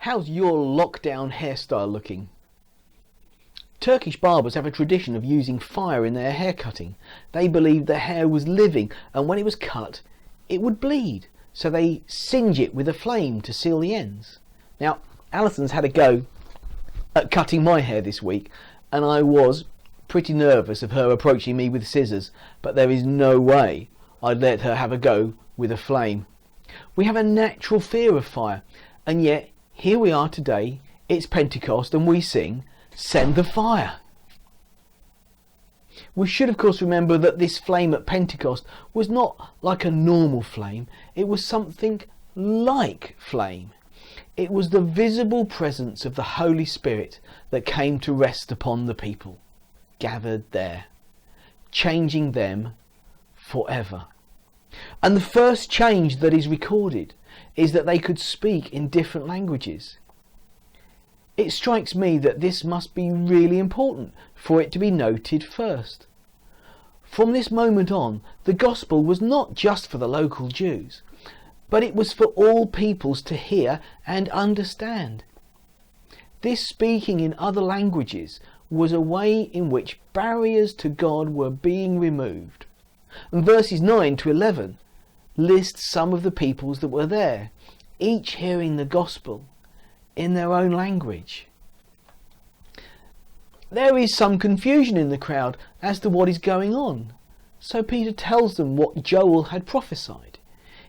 How's your lockdown hairstyle looking? Turkish barbers have a tradition of using fire in their hair cutting. They believed the hair was living, and when it was cut, it would bleed. So they singe it with a flame to seal the ends. Now, Alison's had a go at cutting my hair this week, and I was pretty nervous of her approaching me with scissors, but there is no way I'd let her have a go with a flame. We have a natural fear of fire, and yet here we are today. It's Pentecost and we sing, "Send the Fire." We should of course remember that this flame at Pentecost was not like a normal flame. It was something like flame. It was the visible presence of the Holy Spirit that came to rest upon the people gathered there, changing them forever. And the first change that is recorded is that they could speak in different languages. It strikes me that this must be really important for it to be noted first. From this moment on, the gospel was not just for the local Jews, but it was for all peoples to hear and understand. This speaking in other languages was a way in which barriers to God were being removed. And verses 9 to 11 list some of the peoples that were there, each hearing the gospel in their own language. There is some confusion in the crowd as to what is going on. So Peter tells them what Joel had prophesied.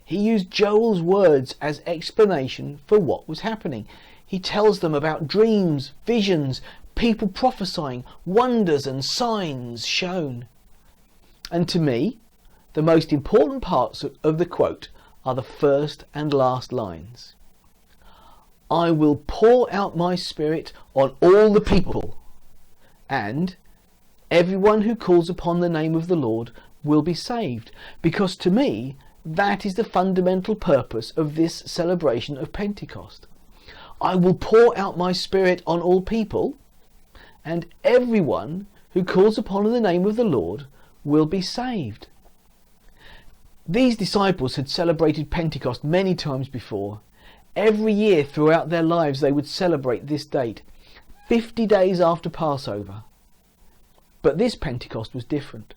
He used Joel's words as explanation for what was happening. He tells them about dreams, visions, people prophesying, wonders and signs shown. And to me, the most important parts of the quote are the first and last lines. "I will pour out my spirit on all the people, and everyone who calls upon the name of the Lord will be saved." Because to me, that is the fundamental purpose of this celebration of Pentecost. I will pour out my spirit on all people, and everyone who calls upon the name of the Lord will be saved. These disciples had celebrated Pentecost many times before. Every year throughout their lives they would celebrate this date, 50 days after Passover. But this Pentecost was different.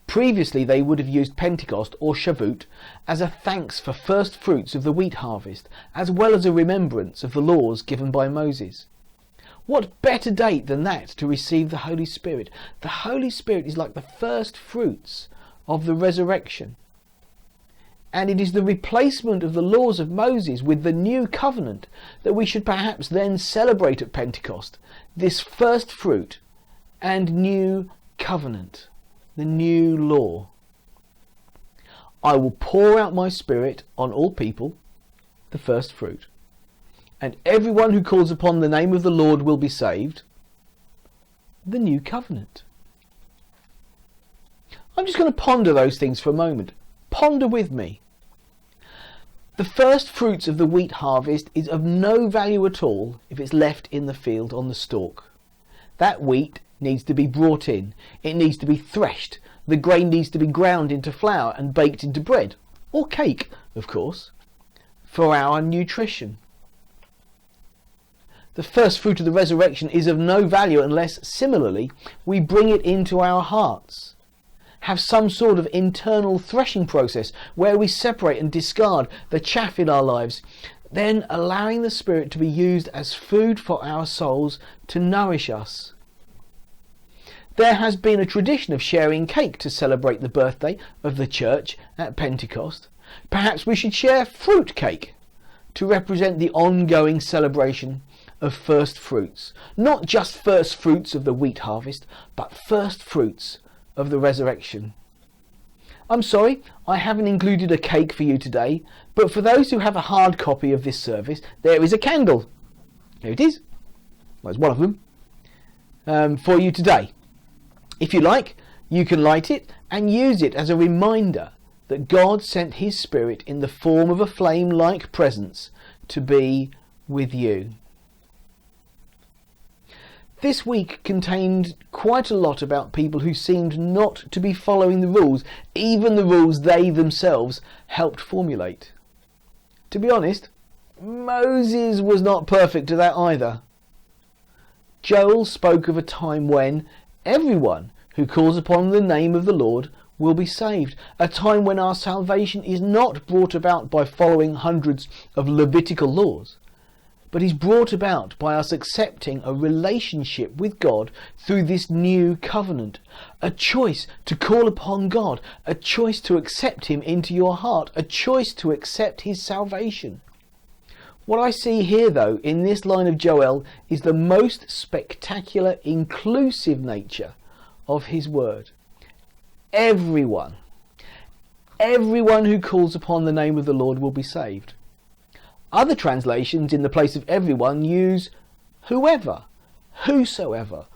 Previously they would have used Pentecost or Shavuot as a thanks for first fruits of the wheat harvest, as well as a remembrance of the laws given by Moses. What better date than that to receive the Holy Spirit? The Holy Spirit is like the first fruits of the resurrection. And it is the replacement of the laws of Moses with the new covenant that we should perhaps then celebrate at Pentecost. This first fruit and new covenant, the new law. "I will pour out my spirit on all people," the first fruit, "and everyone who calls upon the name of the Lord will be saved," the new covenant. I'm just going to ponder those things for a moment. Ponder with me. The first fruits of the wheat harvest is of no value at all if it's left in the field on the stalk. That wheat needs to be brought in. It needs to be threshed. The grain needs to be ground into flour and baked into bread, or cake, of course, for our nutrition. The first fruit of the resurrection is of no value unless, similarly, we bring it into our hearts. Have some sort of internal threshing process where we separate and discard the chaff in our lives, then allowing the Spirit to be used as food for our souls to nourish us. There has been a tradition of sharing cake to celebrate the birthday of the church at Pentecost. Perhaps we should share fruit cake to represent the ongoing celebration of first fruits. Not just first fruits of the wheat harvest, but first fruits of the resurrection. I'm sorry, I haven't included a cake for you today, but for those who have a hard copy of this service, there is a candle. Here it is. Well, it's one of them. For you today. If you like, you can light it and use it as a reminder that God sent his Spirit in the form of a flame-like presence to be with you. This week contained quite a lot about people who seemed not to be following the rules, even the rules they themselves helped formulate. To be honest, Moses was not perfect to that either. Joel spoke of a time when everyone who calls upon the name of the Lord will be saved. A time when our salvation is not brought about by following hundreds of Levitical laws, but is brought about by us accepting a relationship with God through this new covenant. A choice to call upon God, a choice to accept Him into your heart, a choice to accept His salvation. What I see here, though, in this line of Joel is the most spectacular, inclusive nature of His word. Everyone who calls upon the name of the Lord will be saved. Other translations in the place of everyone use whoever, whosoever,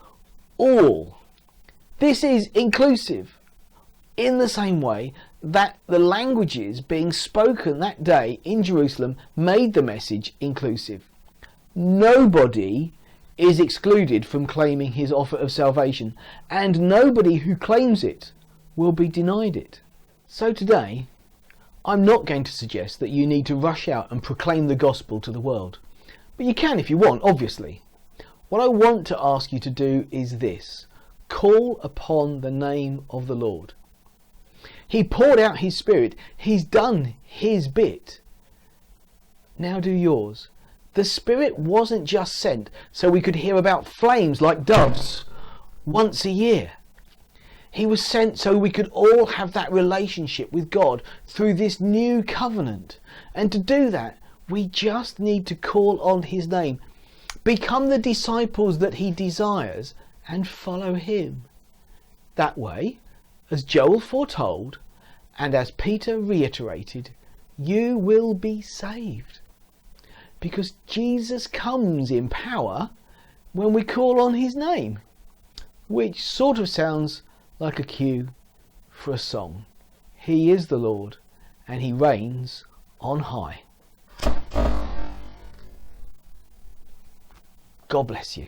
all. This is inclusive in the same way that the languages being spoken that day in Jerusalem made the message inclusive. Nobody is excluded from claiming His offer of salvation, and nobody who claims it will be denied it. So today, I'm not going to suggest that you need to rush out and proclaim the gospel to the world. But you can if you want, obviously. What I want to ask you to do is this: call upon the name of the Lord. He poured out His Spirit. He's done His bit. Now do yours. The Spirit wasn't just sent so we could hear about flames like doves once a year. He was sent so we could all have that relationship with God through this new covenant. And to do that, we just need to call on His name, become the disciples that He desires, and follow Him. That way, as Joel foretold, and as Peter reiterated, you will be saved. Because Jesus comes in power when we call on His name, which sort of sounds like a cue for a song. He is the Lord, and He reigns on high. God bless you.